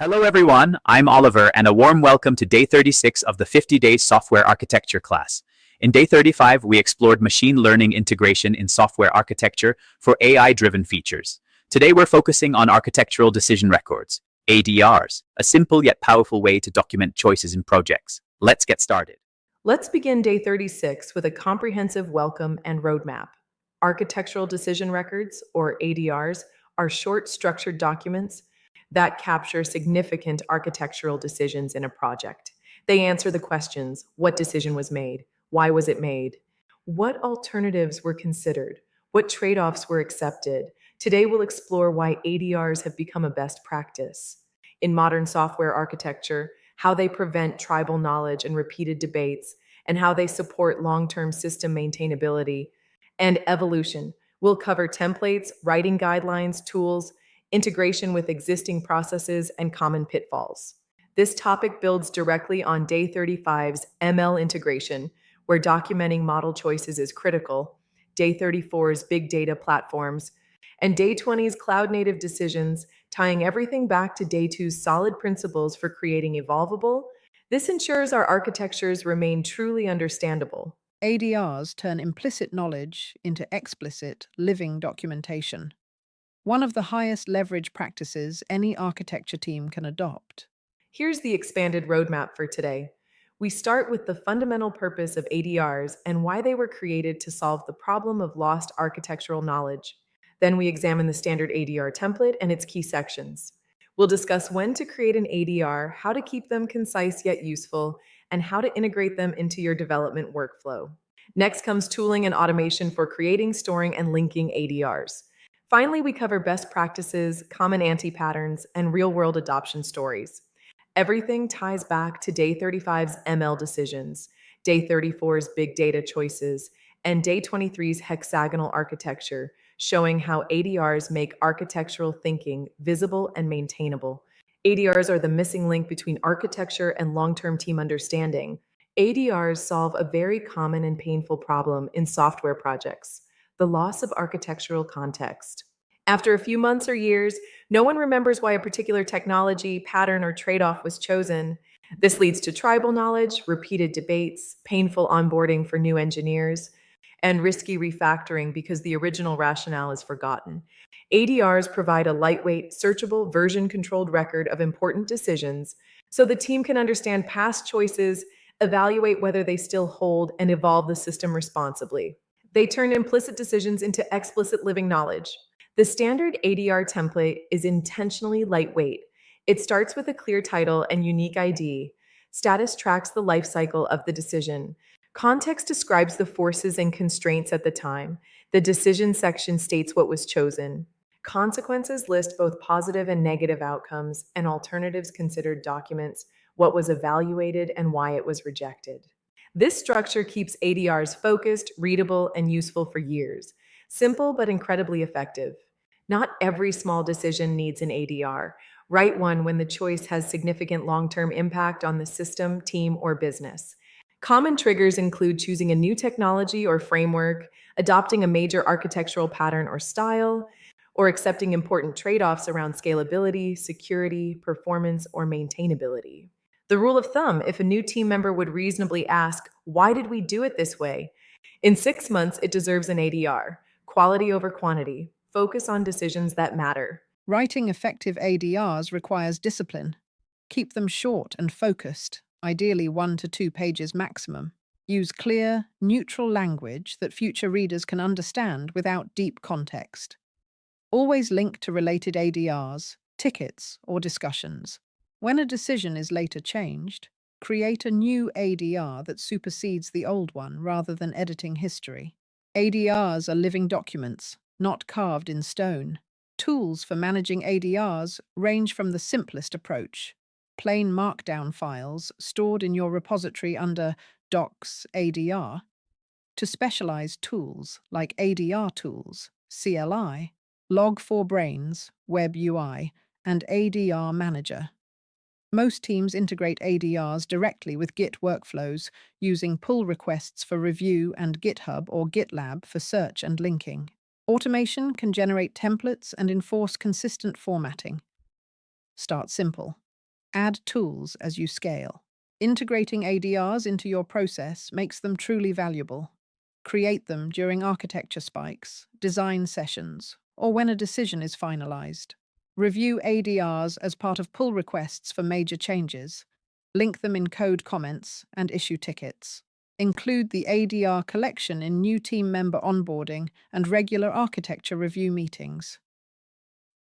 Hello everyone, I'm Oliver and a warm welcome to day 36 of the 50 Days Software Architecture class. In day 35, we explored machine learning integration in software architecture for AI-driven features. Today we're focusing on architectural decision records, ADRs, a simple yet powerful way to document choices in projects. Let's get started. Let's begin day 36 with a comprehensive welcome and roadmap. Architectural decision records, or ADRs, are short, structured documents that capture significant architectural decisions in a project. They answer the questions: what decision was made? Why was it made? What alternatives were considered? What trade offs were accepted? Today, we'll explore why ADRs have become a best practice in modern software architecture, how they prevent tribal knowledge and repeated debates, and how they support long term system maintainability and evolution. We'll cover templates, writing guidelines, tools, integration with existing processes, and common pitfalls. This topic builds directly on Day 35's ML integration, where documenting model choices is critical, Day 34's big data platforms, and Day 20's cloud-native decisions, tying everything back to Day 2's solid principles for creating evolvable. This ensures our architectures remain truly understandable. ADRs turn implicit knowledge into explicit, living documentation. One of the highest leverage practices any architecture team can adopt. Here's the expanded roadmap for today. We start with the fundamental purpose of ADRs and why they were created to solve the problem of lost architectural knowledge. Then we examine the standard ADR template and its key sections. We'll discuss when to create an ADR, how to keep them concise yet useful, and how to integrate them into your development workflow. Next comes tooling and automation for creating, storing, and linking ADRs. Finally, we cover best practices, common anti-patterns, and real-world adoption stories. Everything ties back to Day 35's ML decisions, Day 34's big data choices, and Day 23's hexagonal architecture, showing how ADRs make architectural thinking visible and maintainable. ADRs are the missing link between architecture and long-term team understanding. ADRs solve a very common and painful problem in software projects: the loss of architectural context. After a few months or years, no one remembers why a particular technology, pattern, or trade-off was chosen. This leads to tribal knowledge, repeated debates, painful onboarding for new engineers, and risky refactoring because the original rationale is forgotten. ADRs provide a lightweight, searchable, version-controlled record of important decisions so the team can understand past choices, evaluate whether they still hold, and evolve the system responsibly. They turn implicit decisions into explicit living knowledge. The standard ADR template is intentionally lightweight. It starts with a clear title and unique ID. Status tracks the life cycle of the decision. Context describes the forces and constraints at the time. The decision section states what was chosen. Consequences list both positive and negative outcomes, and alternatives considered documents what was evaluated and why it was rejected. This structure keeps ADRs focused, readable, and useful for years. Simple but incredibly effective. Not every small decision needs an ADR. Write one when the choice has significant long-term impact on the system, team, or business. Common triggers include choosing a new technology or framework, adopting a major architectural pattern or style, or accepting important trade-offs around scalability, security, performance, or maintainability. The rule of thumb: if a new team member would reasonably ask, "Why did we do it this way?" In 6 months, it deserves an ADR. Quality over quantity. Focus on decisions that matter. Writing effective ADRs requires discipline. Keep them short and focused, ideally 1 to 2 pages maximum. Use clear, neutral language that future readers can understand without deep context. Always link to related ADRs, tickets, or discussions. When a decision is later changed, create a new ADR that supersedes the old one rather than editing history. ADRs are living documents, not carved in stone. Tools for managing ADRs range from the simplest approach: plain markdown files stored in your repository under Docs ADR, to specialized tools like ADR Tools, CLI, Log4Brains, Web UI, and ADR Manager. Most teams integrate ADRs directly with Git workflows, using pull requests for review and GitHub or GitLab for search and linking. Automation can generate templates and enforce consistent formatting. Start simple. Add tools as you scale. Integrating ADRs into your process makes them truly valuable. Create them during architecture spikes, design sessions, or when a decision is finalized. Review ADRs as part of pull requests for major changes. Link them in code comments and issue tickets. Include the ADR collection in new team member onboarding and regular architecture review meetings.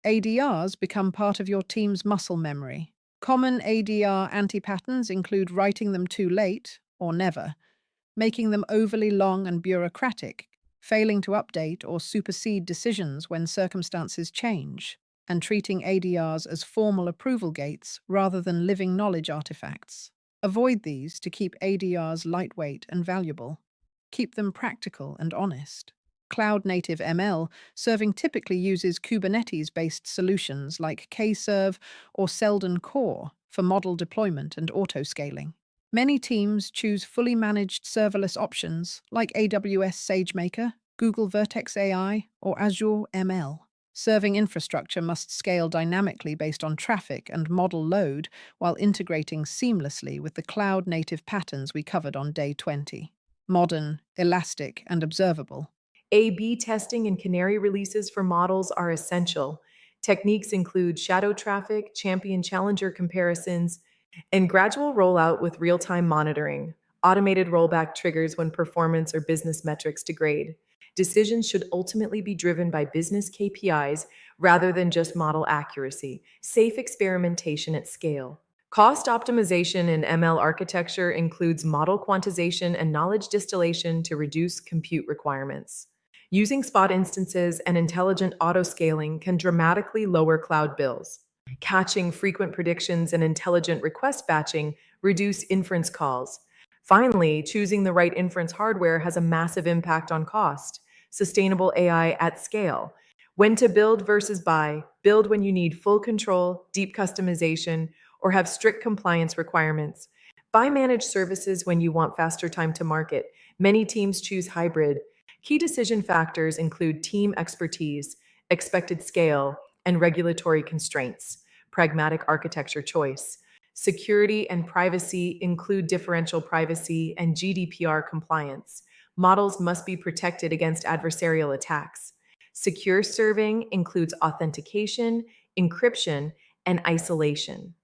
ADRs become part of your team's muscle memory. Common ADR anti-patterns include writing them too late or never, making them overly long and bureaucratic, failing to update or supersede decisions when circumstances change, and treating ADRs as formal approval gates rather than living knowledge artifacts. Avoid these to keep ADRs lightweight and valuable. Keep them practical and honest. Cloud-native ML serving typically uses Kubernetes-based solutions like Kserve or Selden Core for model deployment and autoscaling. Many teams choose fully managed serverless options like AWS SageMaker, Google Vertex AI, or Azure ML. Serving infrastructure must scale dynamically based on traffic and model load while integrating seamlessly with the cloud-native patterns we covered on day 20. Modern, elastic, and observable. A/B testing and canary releases for models are essential. Techniques include shadow traffic, champion-challenger comparisons, and gradual rollout with real-time monitoring. Automated rollback triggers when performance or business metrics degrade. Decisions should ultimately be driven by business KPIs rather than just model accuracy. Safe experimentation at scale. Cost optimization in ML architecture includes model quantization and knowledge distillation to reduce compute requirements. Using spot instances and intelligent auto-scaling can dramatically lower cloud bills. Catching frequent predictions and intelligent request batching reduce inference calls. Finally, choosing the right inference hardware has a massive impact on cost. Sustainable AI at scale. When to build versus buy. Build when you need full control, deep customization, or have strict compliance requirements. Buy managed services when you want faster time to market. Many teams choose hybrid. Key decision factors include team expertise, expected scale, and regulatory constraints. Pragmatic architecture choice. Security and privacy include differential privacy and GDPR compliance. Models must be protected against adversarial attacks. Secure serving includes authentication, encryption, and isolation.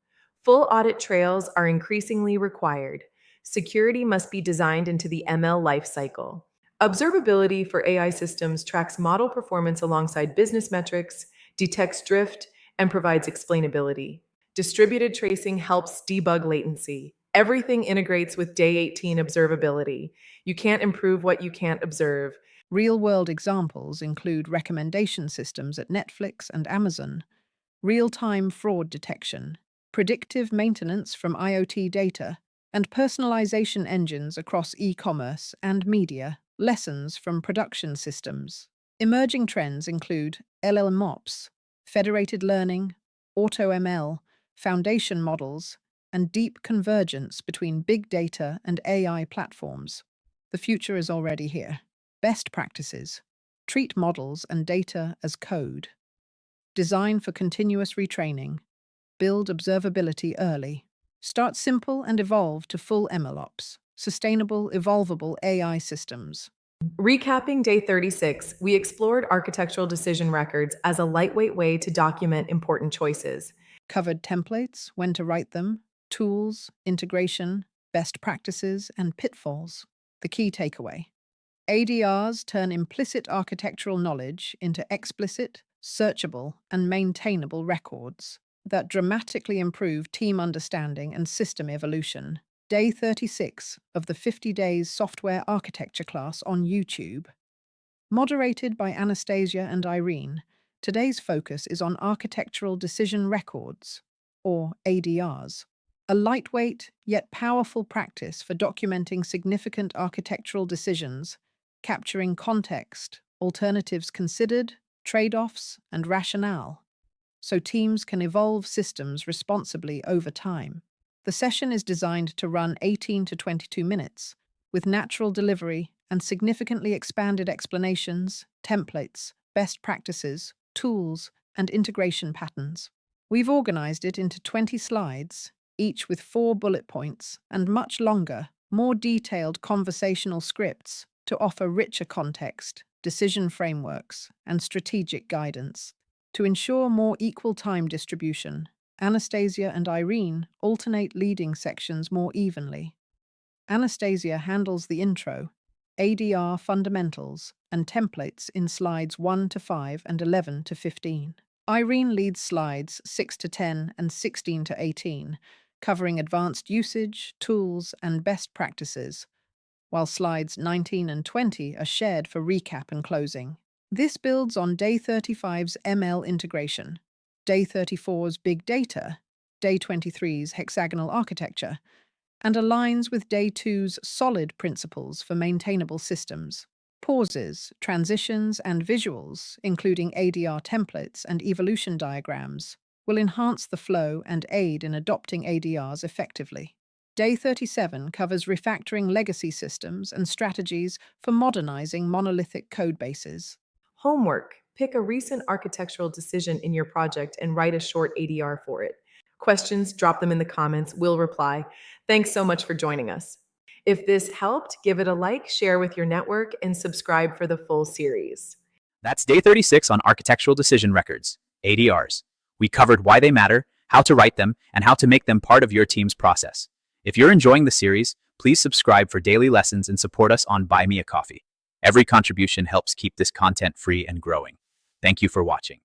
Full audit trails are increasingly required. Security must be designed into the ML lifecycle. Observability for AI systems tracks model performance alongside business metrics, detects drift, and provides explainability. Distributed tracing helps debug latency. Everything integrates with Day 18 observability. You can't improve what you can't observe. Real-world examples include recommendation systems at Netflix and Amazon, real-time fraud detection, predictive maintenance from IoT data, and personalization engines across e-commerce and media, lessons from production systems. Emerging trends include LLMOps, federated learning, AutoML, foundation models, and deep convergence between big data and AI platforms. The future is already here. Best practices. Treat models and data as code. Design for continuous retraining. Build observability early. Start simple and evolve to full MLOps. Sustainable, evolvable AI systems. Recapping day 36, we explored architectural decision records as a lightweight way to document important choices. Covered templates, when to write them, tools, integration, best practices, and pitfalls. The key takeaway. ADRs turn implicit architectural knowledge into explicit, searchable, and maintainable records that dramatically improve team understanding and system evolution. Day 36 of the 50 Days Software Architecture class on YouTube. Moderated by Anastasia and Irene, today's focus is on architectural decision records, or ADRs, a lightweight yet powerful practice for documenting significant architectural decisions, capturing context, alternatives considered, trade-offs, and rationale, so teams can evolve systems responsibly over time. The session is designed to run 18 to 22 minutes, with natural delivery and significantly expanded explanations, templates, best practices, tools, and integration patterns. We've organized it into 20 slides, each with 4 bullet points, and much longer, more detailed conversational scripts to offer richer context, decision frameworks, and strategic guidance. To ensure more equal time distribution, Anastasia and Irene alternate leading sections more evenly. Anastasia handles the intro, ADR fundamentals, and templates in slides 1 to 5 and 11 to 15. Irene leads slides 6 to 10 and 16 to 18, covering advanced usage, tools, and best practices, while slides 19 and 20 are shared for recap and closing. This builds on Day 35's ML integration, Day 34's Big Data, Day 23's hexagonal architecture, and aligns with Day 2's solid principles for maintainable systems. Pauses, transitions, and visuals, including ADR templates and evolution diagrams, will enhance the flow and aid in adopting ADRs effectively. Day 37 covers refactoring legacy systems and strategies for modernizing monolithic codebases. Homework. Pick a recent architectural decision in your project and write a short ADR for it. Questions, drop them in the comments. We'll reply. Thanks so much for joining us. If this helped, give it a like, share with your network, and subscribe for the full series. That's Day 36 on Architectural Decision Records, ADRs. We covered why they matter, how to write them, and how to make them part of your team's process. If you're enjoying the series, please subscribe for daily lessons and support us on Buy Me a Coffee. Every contribution helps keep this content free and growing. Thank you for watching.